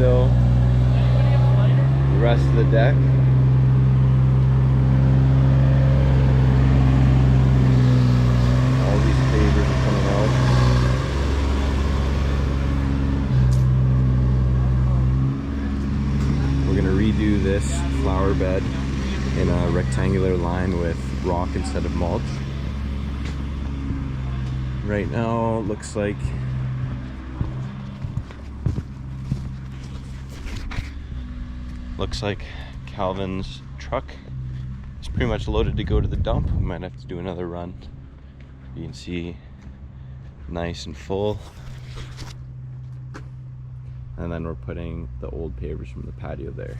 patio, the rest of the deck. All these pavers are coming out. We're gonna redo this flower bed in a rectangular line with rock instead of mulch. Right now, it looks like Calvin's truck is pretty much loaded to go to the dump. We might have to do another run. You can see nice and full. And then we're putting the old pavers from the patio there.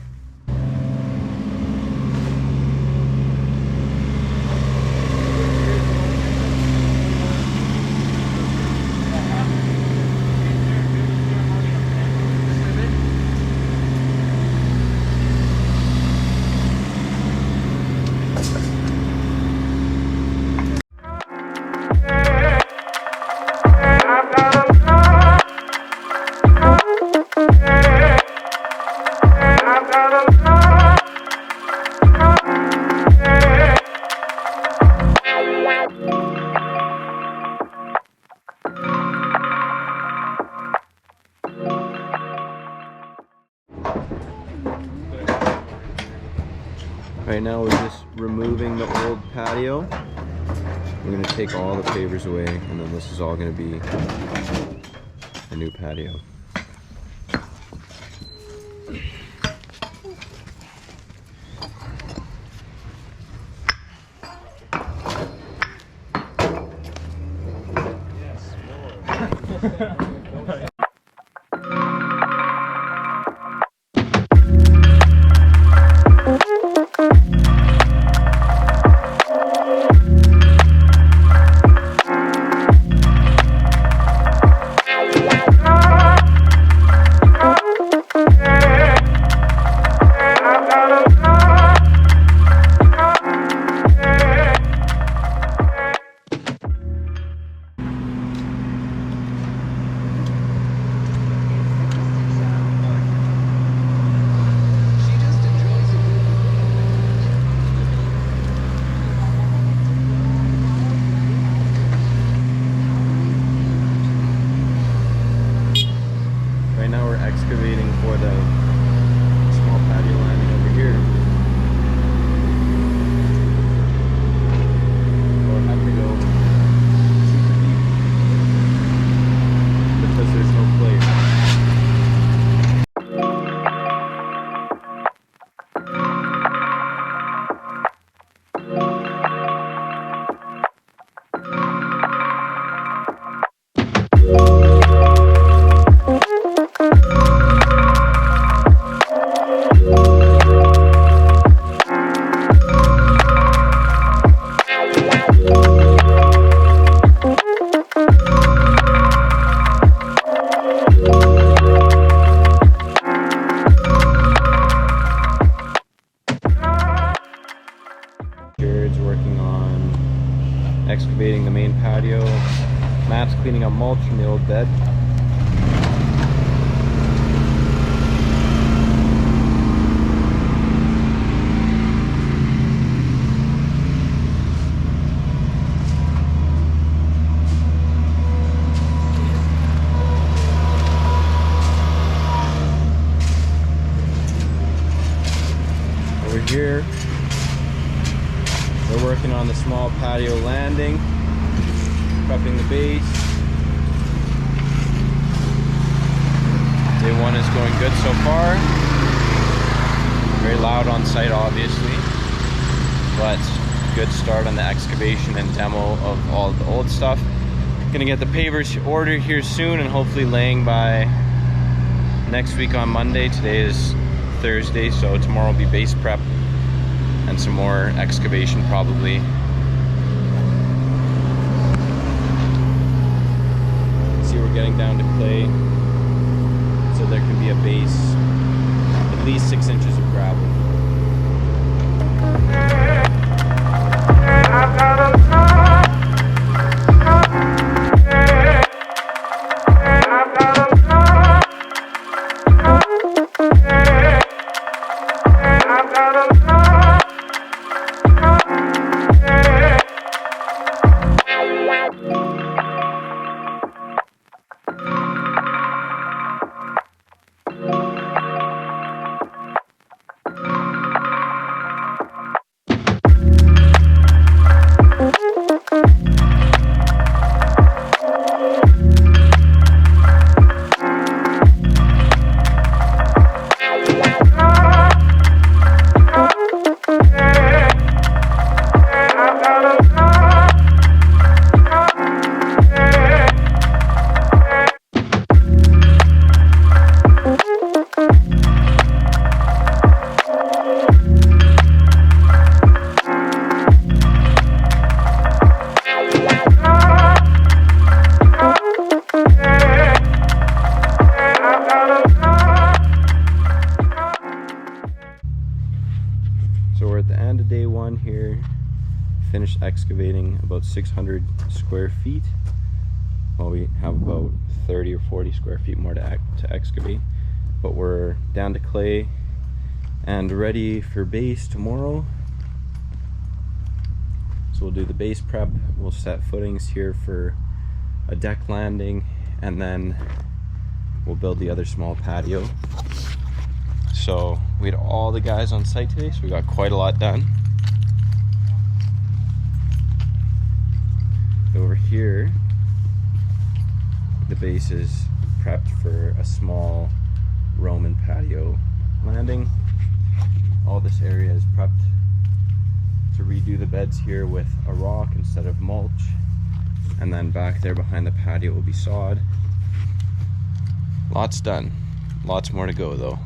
Right now we're just removing the old patio. We're going to take all the pavers away, and then this is all going to be a new patio. Excavating for the small patio landing over here. We'll have to go super deep because there's no place. Working on excavating the main patio. Matt's cleaning up mulch from the old bed. Over here, we're working on the small patio landing, prepping the base. Day one is going good so far. Very loud on site, obviously, but good start on the excavation and demo of all the old stuff. Gonna get the pavers ordered here soon and hopefully laying by next week on Monday. Today is Thursday, so tomorrow will be base prep and some more excavation probably. See, we're getting down to clay, so there can be a base, at least 6 inches of gravel. finished excavating about 600 square feet. Well, we have about 30 or 40 square feet more to excavate, but we're down to clay and ready for base tomorrow. So we'll do the base prep, we'll set footings here for a deck landing, and then we'll build the other small patio. So we had all the guys on site today, so we got quite a lot done. Over here, the base is prepped for a small Roman patio landing. All this area is prepped to redo the beds here with a rock instead of mulch. And then back there behind the patio will be sod. Lots done. Lots more to go though.